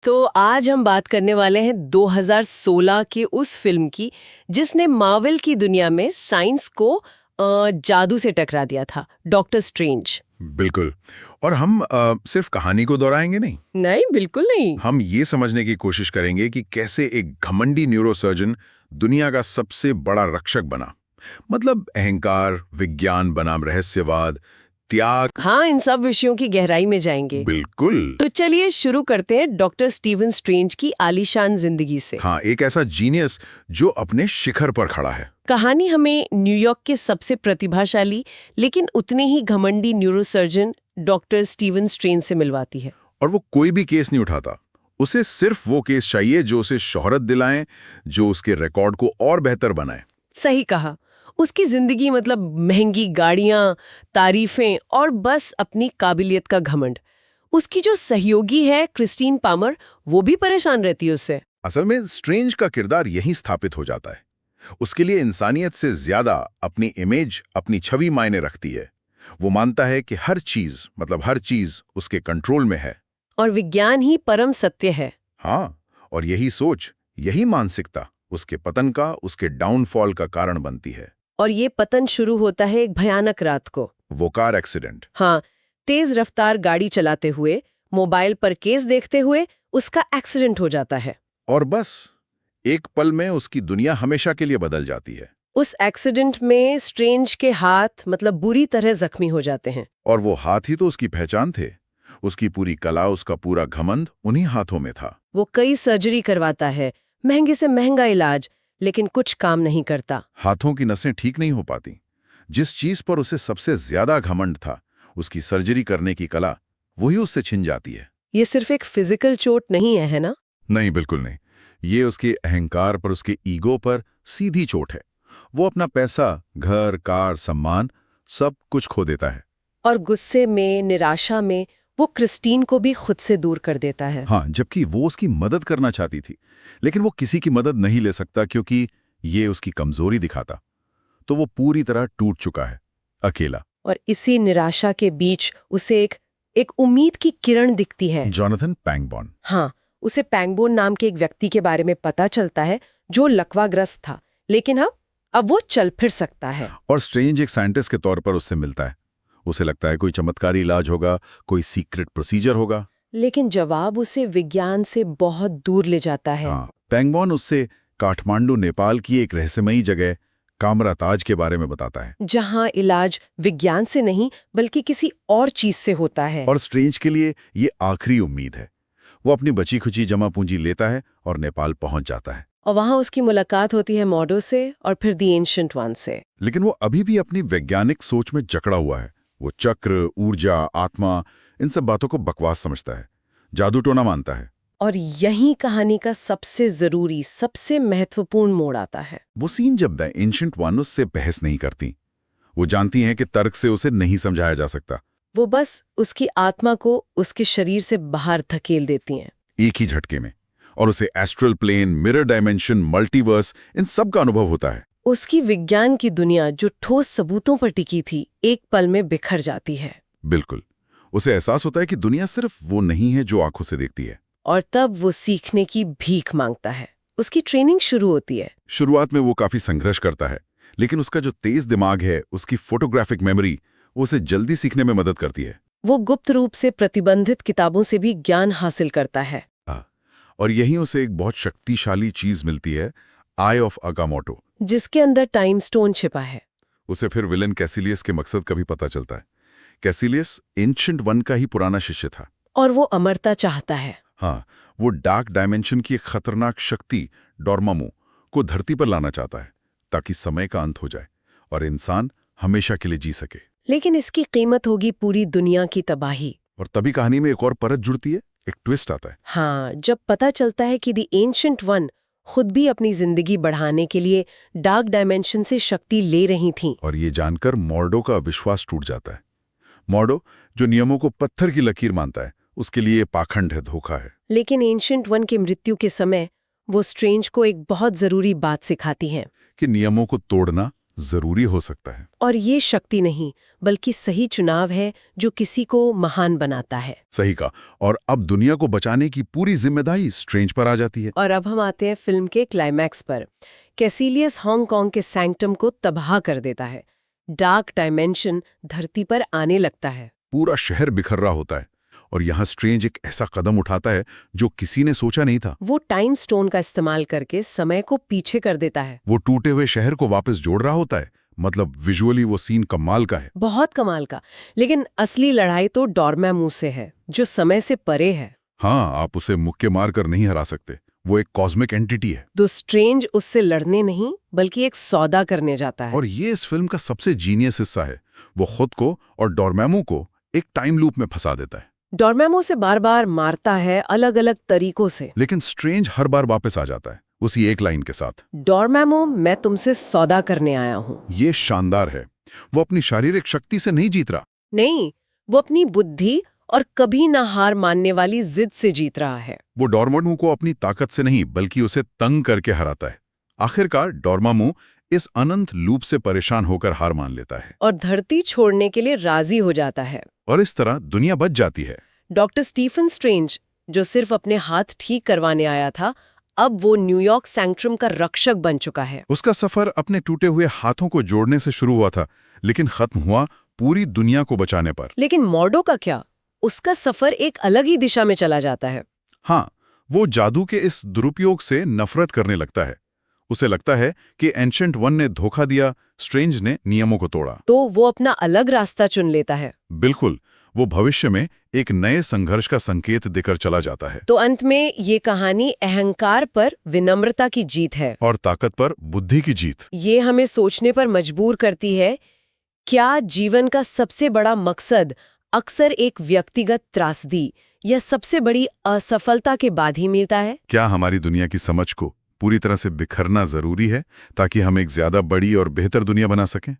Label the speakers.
Speaker 1: तो आज हम बात करने वाले हैं 2016 के उस फिल्म की जिसने मार्वल की दुनिया में साइंस को जादू से टकरा दिया था, डॉक्टर स्ट्रेंज।
Speaker 2: बिल्कुल। और हम सिर्फ कहानी को दोहराएंगे नहीं,
Speaker 1: नहीं, बिल्कुल नहीं।
Speaker 2: हम ये समझने की कोशिश करेंगे कि कैसे एक घमंडी न्यूरोसर्जन दुनिया का सबसे बड़ा रक्षक बना। मतलब अहंकार, विज्ञान बनाम रहस्यवाद, त्याग।
Speaker 1: हाँ, इन सब विषयों की गहराई में जाएंगे।
Speaker 2: बिल्कुल।
Speaker 1: तो चलिए शुरू करते हैं डॉक्टर स्टीवन स्ट्रेंज की आलीशान जिंदगी से।
Speaker 2: हाँ, एक ऐसा जीनियस जो अपने शिखर पर खड़ा है।
Speaker 1: कहानी हमें न्यूयॉर्क के सबसे प्रतिभाशाली लेकिन उतने ही घमंडी न्यूरोसर्जन डॉक्टर स्टीवन स्ट्रेंज से मिलवाती है।
Speaker 2: और वो कोई भी केस नहीं उठाता, उसे सिर्फ वो केस चाहिए जो उसे शोहरत दिलाएं, जो उसके रिकॉर्ड को और बेहतर बनाए।
Speaker 1: सही कहा। उसकी जिंदगी मतलब महंगी गाड़ियां, तारीफें और बस अपनी काबिलियत का घमंड। उसकी जो सहयोगी है क्रिस्टीन पामर, वो भी परेशान रहती है उससे।
Speaker 2: असल में स्ट्रेंज का किरदार यहीं स्थापित हो जाता है। उसके लिए इंसानियत से ज्यादा अपनी इमेज, अपनी छवि मायने रखती है। वो मानता है कि हर चीज उसके कंट्रोल में है।
Speaker 1: और विज्ञान ही परम सत्य है।
Speaker 2: हाँ, और यही सोच, यही मानसिकता उसके पतन का, उसके डाउनफॉल का कारण बनती है।
Speaker 1: और ये पतन शुरू होता है एक भयानक रात को।
Speaker 2: वो कार एक्सीडेंट।
Speaker 1: हाँ, तेज रफ्तार गाड़ी चलाते हुए, मोबाइल पर केस देखते हुए उसका एक्सीडेंट हो जाता है।
Speaker 2: और बस एक पल में उसकी दुनिया हमेशा के लिए बदल जाती है।
Speaker 1: उस एक्सीडेंट में स्ट्रेंज के हाथ मतलब बुरी तरह जख्मी हो जाते हैं।
Speaker 2: और वो हाथ ही तो उसकी पहचान थे। उसकी पूरी कला, उसका पूरा घमंड उन्हीं हाथों में था।
Speaker 1: वो कई सर्जरी करवाता है, महंगे से महंगा इलाज, लेकिन कुछ काम नहीं करता।
Speaker 2: हाथों की नसें ठीक नहीं हो पाती। जिस चीज पर उसे सबसे ज्यादा घमंड था, उसकी सर्जरी करने की कला, वही उससे छिन जाती है।
Speaker 1: ये सिर्फ एक फिजिकल चोट नहीं है ना?
Speaker 2: नहीं, बिल्कुल नहीं। ये उसके अहंकार पर, उसके ईगो पर सीधी चोट है। वो अपना पैसा, घर, कार, सम्मान सब कुछ खो देता है।
Speaker 1: और गुस्से में, निराशा में वो क्रिस्टीन को भी खुद से दूर कर देता है।
Speaker 2: हाँ, जबकि वो उसकी मदद करना चाहती थी, लेकिन वो किसी की मदद नहीं ले सकता क्योंकि ये उसकी कमजोरी दिखाता। तो वो पूरी तरह टूट चुका है, अकेला।
Speaker 1: और इसी निराशा के बीच उसे एक उम्मीद की किरण दिखती है।
Speaker 2: जोनाथन पैंगबॉर्न।
Speaker 1: हाँ, उसे पैंगबोन नाम के एक व्यक्ति के बारे में पता चलता है जो लकवाग्रस्त था, लेकिन अब वो चल फिर सकता है।
Speaker 2: और स्ट्रेंज एक साइंटिस्ट के तौर पर उससे मिलता है। उसे लगता है कोई चमत्कारी इलाज होगा, कोई सीक्रेट प्रोसीजर होगा।
Speaker 1: लेकिन जवाब उसे विज्ञान से बहुत दूर ले जाता है।
Speaker 2: हाँ, पैंगबॉर्न उससे काठमांडू, नेपाल की एक रहस्यमयी जगह कामराताज के बारे में बताता है,
Speaker 1: जहां इलाज विज्ञान से नहीं बल्कि किसी और चीज से होता है।
Speaker 2: और स्ट्रेंज के लिए ये आखिरी उम्मीद है। वो अपनी बची खुची जमा पूंजी लेता है और नेपाल पहुंच जाता है।
Speaker 1: और वहां उसकी मुलाकात होती है मॉडो से और फिर द एंशिएंट वन से।
Speaker 2: लेकिन वो अभी भी अपनी वैज्ञानिक सोच में जकड़ा हुआ है। वो चक्र, ऊर्जा, आत्मा, इन सब बातों को बकवास समझता है, जादू टोना मानता है।
Speaker 1: और यही कहानी का सबसे जरूरी, सबसे महत्वपूर्ण मोड़ आता है।
Speaker 2: वो सीन जब द एंशिएंट वन उससे बहस नहीं करती। वो जानती हैं कि तर्क से उसे नहीं समझाया जा सकता।
Speaker 1: वो बस उसकी आत्मा को उसके शरीर से बाहर धकेल देती हैं,
Speaker 2: एक ही झटके में। और उसे astral plane, mirror dimension, multiverse, इन सब का अनुभव होता है।
Speaker 1: उसकी विज्ञान की दुनिया जो ठोस सबूतों पर टिकी थी, एक पल में बिखर जाती है।
Speaker 2: बिल्कुल। उसे एहसास होता है कि दुनिया सिर्फ वो नहीं है जो आंखों से देखती है।
Speaker 1: और तब वो सीखने की भीख मांगता है। उसकी ट्रेनिंग शुरू होती है।
Speaker 2: शुरुआत में वो काफी संघर्ष करता है, लेकिन उसका जो तेज दिमाग है, उसकी फोटोग्राफिक मेमोरी, वो उसे जल्दी सीखने में मदद करती है।
Speaker 1: वो गुप्त रूप से प्रतिबंधित किताबों से भी ज्ञान हासिल करता है।
Speaker 2: और यहीं उसे एक बहुत शक्तिशाली चीज मिलती है, आई ऑफ अगामोटो,
Speaker 1: जिसके अंदर टाइम स्टोन छिपा है।
Speaker 2: उसे फिर विलन कैसिलियस के मकसद का भी पता चलता है। कैसिलियस एंशिएंट वन का ही पुराना शिष्य था।
Speaker 1: और वो अमरता चाहता है।
Speaker 2: हाँ, वो डार्क डायमेंशन की एक खतरनाक शक्ति, डोर्मामू, को धरती पर लाना चाहता है, ताकि समय का अंत हो जाए और इंसान हमेशा के लिए जी सके।
Speaker 1: लेकिन इसकी कीमत होगी पूरी दुनिया की तबाही।
Speaker 2: और तभी कहानी में एक और परत जुड़ती है, एक ट्विस्ट आता है।
Speaker 1: हाँ, जब पता चलता है कि द एंशिएंट वन खुद भी अपनी जिंदगी बढ़ाने के लिए डार्क डायमेंशन से शक्ति ले रही थीं।
Speaker 2: और ये जानकर मॉर्डो का विश्वास टूट जाता है। मॉर्डो, जो नियमों को पत्थर की लकीर मानता है, उसके लिए पाखंड है, धोखा है।
Speaker 1: लेकिन एंशिएंट वन के मृत्यु के समय वो स्ट्रेंज को एक बहुत जरूरी बात सिखाती हैं।
Speaker 2: कि नियमों को तोड़ना जरूरी हो सकता है।
Speaker 1: और ये शक्ति नहीं, बल्कि सही चुनाव है जो किसी को महान बनाता है।
Speaker 2: सही कहा। और अब दुनिया को बचाने की पूरी जिम्मेदारी स्ट्रेंज पर आ जाती है।
Speaker 1: और अब हम आते हैं फिल्म के क्लाइमैक्स पर। कैसिलियस हांगकांग के सैंक्टम को तबाह कर देता है। डार्क डायमेंशन धरती पर आने लगता है।
Speaker 2: पूरा शहर बिखर रहा होता है और यहाँ स्ट्रेंज एक ऐसा कदम उठाता है जो किसी ने सोचा नहीं था।
Speaker 1: वो टाइम स्टोन का इस्तेमाल करके समय को पीछे कर देता है।
Speaker 2: वो टूटे हुए शहर को वापस जोड़ रहा होता है। मतलब विजुअली वो सीन कमाल का है।
Speaker 1: बहुत कमाल का। लेकिन असली लड़ाई तो डॉर्मैमू से है, जो समय से परे है।
Speaker 2: हाँ, आप उसे मुक्के मारकर नहीं हरा सकते। वो एक कॉस्मिक एंटिटी है।
Speaker 1: तो स्ट्रेंज उससे लड़ने नहीं, बल्कि एक सौदा करने जाता है।
Speaker 2: और ये इस फिल्म का सबसे जीनियस हिस्सा है। वो खुद को और डॉर्मैमू को एक टाइम लूप में फंसा देता है।
Speaker 1: डॉर्मैमू से बार बार मारता है, अलग अलग तरीकों से।
Speaker 2: लेकिन स्ट्रेंज हर बार वापस आ जाता है, उसी एक लाइन के साथ।
Speaker 1: डॉर्मैमू, मैं तुमसे सौदा करने आया हूँ।
Speaker 2: ये शानदार है। वो अपनी शारीरिक शक्ति से नहीं जीत रहा।
Speaker 1: नहीं, वो अपनी बुद्धि और कभी ना हार मानने वाली जिद से जीत रहा है।
Speaker 2: वो डॉर्मामू को अपनी ताकत से नहीं, बल्कि उसे तंग करके हराता है। आखिरकार डॉर्मामू इस अनंत लूप से परेशान होकर हार मान लेता है
Speaker 1: और धरती छोड़ने के लिए राजी हो जाता है।
Speaker 2: और इस तरह दुनिया बच जाती है।
Speaker 1: डॉक्टर स्टीफन स्ट्रेंज, जो सिर्फ अपने हाथ ठीक करवाने आया था, अब वो न्यूयॉर्क सैंक्ट्रम का रक्षक बन चुका है।
Speaker 2: उसका सफर अपने टूटे हुए हाथों को जोड़ने से शुरू हुआ था, लेकिन खत्म हुआ पूरी दुनिया को बचाने पर।
Speaker 1: लेकिन मॉर्डो का क्या? उसका सफर एक अलग ही दिशा में चला जाता है।
Speaker 2: हाँ, वो जादू के इस दुरुपयोग से नफरत करने लगता है। उसे लगता है कि एंशंट वन ने धोखा दिया, स्ट्रेंज ने नियमों को तोड़ा।
Speaker 1: तो वो अपना अलग रास्ता चुन लेता है।
Speaker 2: बिल्कुल, वो भविष्य में एक नए संघर्ष का संकेत देकर चला जाता है।
Speaker 1: तो अंत में ये कहानी अहंकार पर विनम्रता की जीत है
Speaker 2: और ताकत पर बुद्धि की जीत।
Speaker 1: ये हमें सोचने पर मजबूर करती है, क्या जीवन का सबसे बड़ा मकसद अक्सर एक व्यक्तिगत त्रासदी या सबसे बड़ी असफलता के बाद ही मिलता है?
Speaker 2: क्या हमारी दुनिया की समझ को पूरी तरह से बिखरना जरूरी है ताकि हम एक ज्यादा बड़ी और बेहतर दुनिया बना सकें?